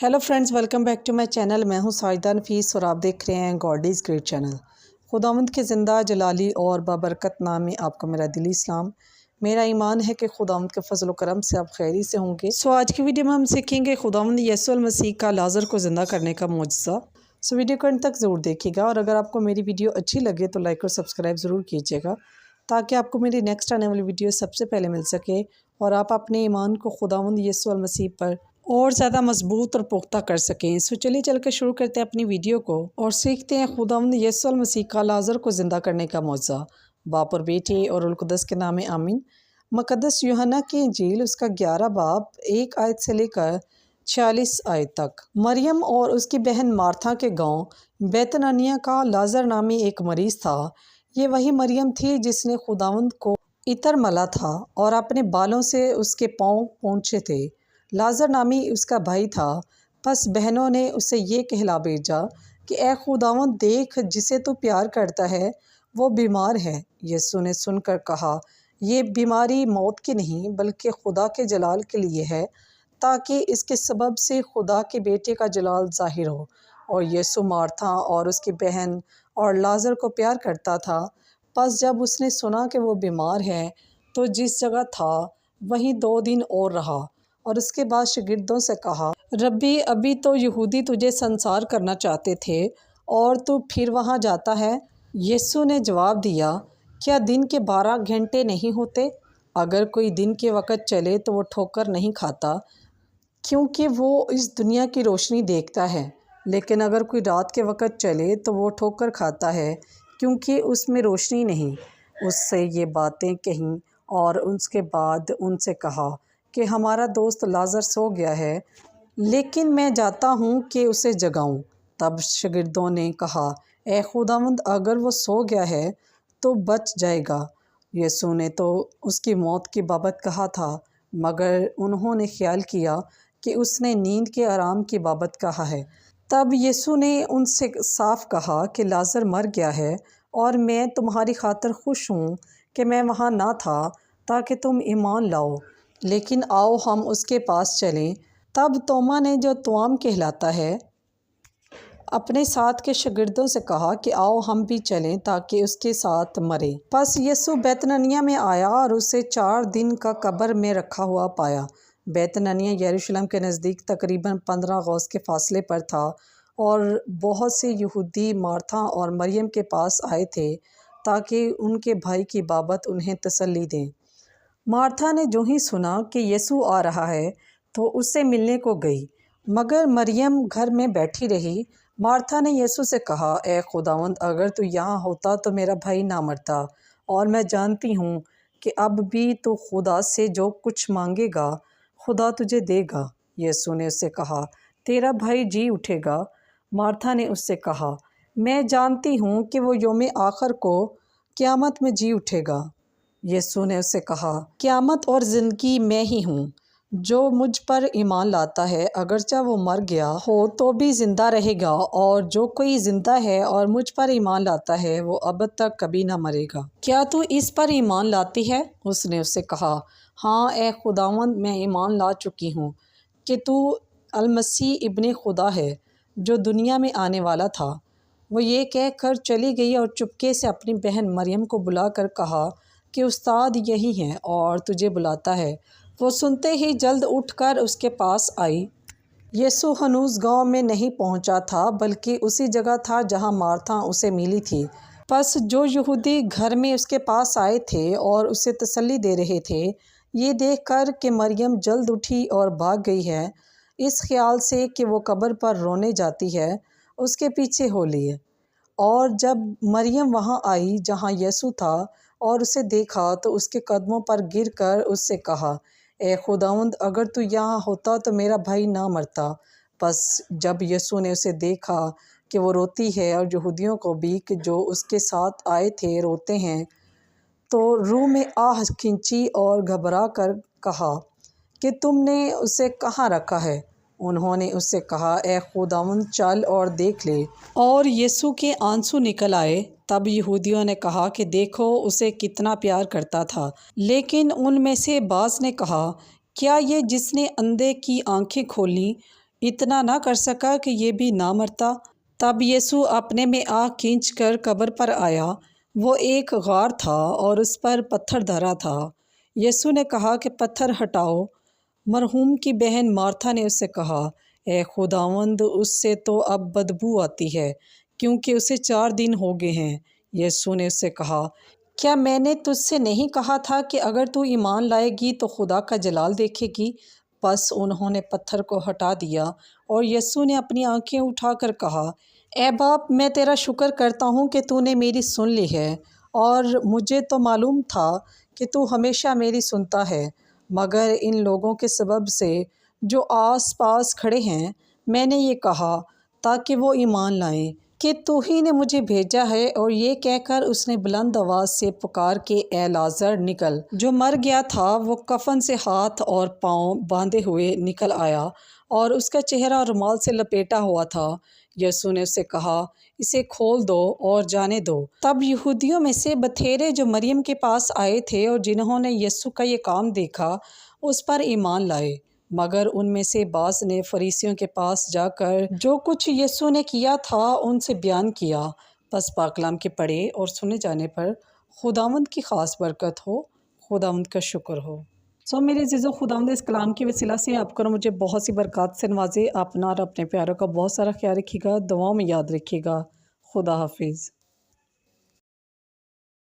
Hello friends, welcome back to my channel. मैं हूं साजिदा नफीस और आप देख रहे हैं गॉड इज़ ग्रेट चैनल। खुदावंद के ज़िंदा जलाली और बाबरकत नाम में आपको मेरा दिली सलाम। मेरा ईमान है कि खुदावंद के फजल व करम से आप खैरी से होंगे। आज की वीडियो में हम सीखेंगे खुदावंद यीशु मसीह का लाजर को ज़िंदा करने का मुअज्ज़ा। वीडियो को अंत तक ज़रूर देखिएगा और अगर आपको मेरी वीडियो अच्छी लगे तो लाइक और सब्सक्राइब ज़रूर कीजिएगा ताकि आपको मेरी नेक्स्ट आने वाली वीडियो सबसे पहले मिल सके और आप अपने ईमान को खुदावंद यीशु मसीह पर और ज़्यादा मजबूत और पुख्ता कर सकें। चलिए चल कर शुरू करते हैं अपनी वीडियो को और सीखते हैं खुदावंद यीशु मसीह का लाजर को ज़िंदा करने का मुअज्ज़ा। बाप और बेटे और रुल कुद्दस के नाम आमीन। मुक़द्दस यूहन्ना की इंजील उसका 11 बाब 1 आयत से लेकर 46 आयत तक। मरियम और उसकी बहन मार्था के गांव बैतनिय्याह का लाजर नामी एक मरीज़ था। ये वही मरियम थी जिसने खुदावंद को इतर मला था और अपने बालों से उसके पाँव पोंछे थे। लाजर नामी उसका भाई था। बस बहनों ने उसे ये कहला भेजा कि ए खुदावंद देख, जिसे तू प्यार करता है वो बीमार है। यीशु ने सुनकर कहा, ये बीमारी मौत की नहीं बल्कि खुदा के जलाल के लिए है, ताकि इसके सबब से खुदा के बेटे का जलाल ज़ाहिर हो। और यीशु मार्था और उसकी बहन और लाजर को प्यार करता था। बस जब उसने सुना कि वो बीमार है तो जिस जगह था वहीं 2 दिन और रहा और उसके बाद शागिर्दों से कहा, रब्बी, अभी तो यहूदी तुझे संसार करना चाहते थे और तू फिर वहाँ जाता है। यीशु ने जवाब दिया, क्या दिन के 12 घंटे नहीं होते? अगर कोई दिन के वक़्त चले तो वो ठोकर नहीं खाता, क्योंकि वो इस दुनिया की रोशनी देखता है। लेकिन अगर कोई रात के वक़्त चले तो वो ठोकर खाता है, क्योंकि उसमें रोशनी नहीं। उससे ये बातें कहीं और उसके बाद उनसे कहा कि हमारा दोस्त लाजर सो गया है, लेकिन मैं जाता हूँ कि उसे जगाऊँ। तब शागिर्दों ने कहा, ए खुदावंद, अगर वो सो गया है तो बच जाएगा। यीशु ने तो उसकी मौत की बाबत कहा था, मगर उन्होंने ख्याल किया कि उसने नींद के आराम की बाबत कहा है। तब यीशु ने उनसे साफ कहा कि लाजर मर गया है और मैं तुम्हारी खातिर खुश हूँ कि मैं वहाँ ना था, ताकि तुम ईमान लाओ। लेकिन आओ हम उसके पास चलें। तब तोमा ने, जो तुआम कहलाता है, अपने साथ के शागिर्दों से कहा कि आओ हम भी चलें ताकि उसके साथ मरे। बस यीशु बैतनिय्याह में आया और उसे 4 दिन का कब्र में रखा हुआ पाया। बैतनिय्याह यरूशलेम के नज़दीक तकरीबन 15 गज के फासले पर था और बहुत से यहूदी मार्था और मरियम के पास आए थे ताकि उनके भाई की बाबत उन्हें तसल्ली दें। मार्था ने जो ही सुना कि यीशु आ रहा है तो उससे मिलने को गई, मगर मरियम घर में बैठी रही। मार्था ने यीशु से कहा, ए खुदावंद, अगर तू यहाँ होता तो मेरा भाई ना मरता, और मैं जानती हूँ कि अब भी तू खुदा से जो कुछ मांगेगा खुदा तुझे देगा। यीशु ने उससे कहा, तेरा भाई जी उठेगा। मार्था ने उससे कहा, मैं जानती हूँ कि वो यौम आखिर को क़यामत में जी उठेगा। यीशु ने उससे कहा, क़यामत और ज़िंदगी मैं ही हूँ। जो मुझ पर ईमान लाता है, अगरचे वो मर गया हो तो भी ज़िंदा रहेगा, और जो कोई ज़िंदा है और मुझ पर ईमान लाता है वो अब तक कभी ना मरेगा। क्या तू इस पर ईमान लाती है? उसने उससे कहा, हाँ ए खुदावंद, मैं ईमान ला चुकी हूँ कि तू अल-मसीह इब्ने खुदा है, जो दुनिया में आने वाला था। वो ये कह कर चली गई और चुपके से अपनी बहन मरियम को बुलाकर कहा कि उस्ताद यही है और तुझे बुलाता है। वो सुनते ही जल्द उठकर उसके पास आई। यीशु हनूज़ गांव में नहीं पहुंचा था, बल्कि उसी जगह था जहां मार्था उसे मिली थी। बस जो यहूदी घर में उसके पास आए थे और उसे तसल्ली दे रहे थे, ये देखकर कि मरियम जल्द उठी और भाग गई है, इस ख्याल से कि वो कब्र पर रोने जाती है, उसके पीछे हो लिए। और जब मरियम वहाँ आई जहाँ यीशु था और उसे देखा तो उसके कदमों पर गिरकर उससे कहा, ए खुदावंद, अगर तू यहाँ होता तो मेरा भाई ना मरता। बस जब यीशु ने उसे देखा कि वो रोती है और यहूदियों को भी कि जो उसके साथ आए थे रोते हैं, तो रूह में आह खींची और घबरा कर कहा कि तुमने उसे कहाँ रखा है? उन्होंने उससे कहा, ए खुदावंद, चल और देख ले। और यीशु के आंसू निकल आए। तब यहूदियों ने कहा कि देखो उसे कितना प्यार करता था। लेकिन उनमें से बाज़ ने कहा, क्या ये जिसने अंधे की आंखें खोलीं اتنا نہ کر سکا کہ یہ بھی نہ مرتا۔ تب یسوع اپنے میں آنکھ کھینچ کر قبر پر آیا۔ وہ ایک غار تھا اور اس پر پتھر دھرا تھا۔ یسوع نے کہا کہ پتھر ہٹاؤ۔ مرحوم کی بہن مارتھا نے اس سے کہا، اے خداوند، اس سے تو اب بدبو آتی ہے، کیونکہ اسے 4 دن ہو گئے ہیں۔ یسوع نے اس سے کہا، کیا میں نے تجھ سے نہیں کہا تھا کہ اگر تو ایمان لائے گی تو خدا کا جلال دیکھے گی؟ پس انہوں نے پتھر کو ہٹا دیا اور یسوع نے اپنی آنکھیں اٹھا کر کہا، اے باپ، میں تیرا شکر کرتا ہوں کہ تو نے میری سن لی ہے، اور مجھے تو معلوم تھا کہ تو ہمیشہ میری سنتا ہے، مگر ان لوگوں کے سبب سے جو آس پاس کھڑے ہیں میں نے یہ کہا تاکہ وہ ایمان لائیں کہ تو ہی نے مجھے بھیجا ہے۔ اور یہ کہہ کر اس نے بلند آواز سے پکار کے، اے لازر نکل۔ جو مر گیا تھا وہ کفن سے ہاتھ اور پاؤں باندھے ہوئے نکل آیا اور اس کا چہرہ رومال سے لپیٹا ہوا تھا۔ یسوع نے اس سے کہا، اسے کھول دو اور جانے دو۔ تب یہودیوں میں سے بتھیرے جو مریم کے پاس آئے تھے اور جنہوں نے یسوع کا یہ کام دیکھا اس پر ایمان لائے، مگر ان میں سے بعض نے فریسیوں کے پاس جا کر جو کچھ یسوع نے کیا تھا ان سے بیان کیا۔ پس پاک کلام کے پڑھے اور سنے جانے پر خداوند کی خاص برکت ہو۔ خداوند کا شکر ہو۔ میرے عزیزو، خداوند اس کلام کی وسیلہ سے آپ کو مجھے بہت سی برکات سے نوازے۔ اپنا اور اپنے پیاروں کا بہت سارا خیال رکھیے گا، دعاؤں میں یاد رکھیے گا۔ خدا حافظ۔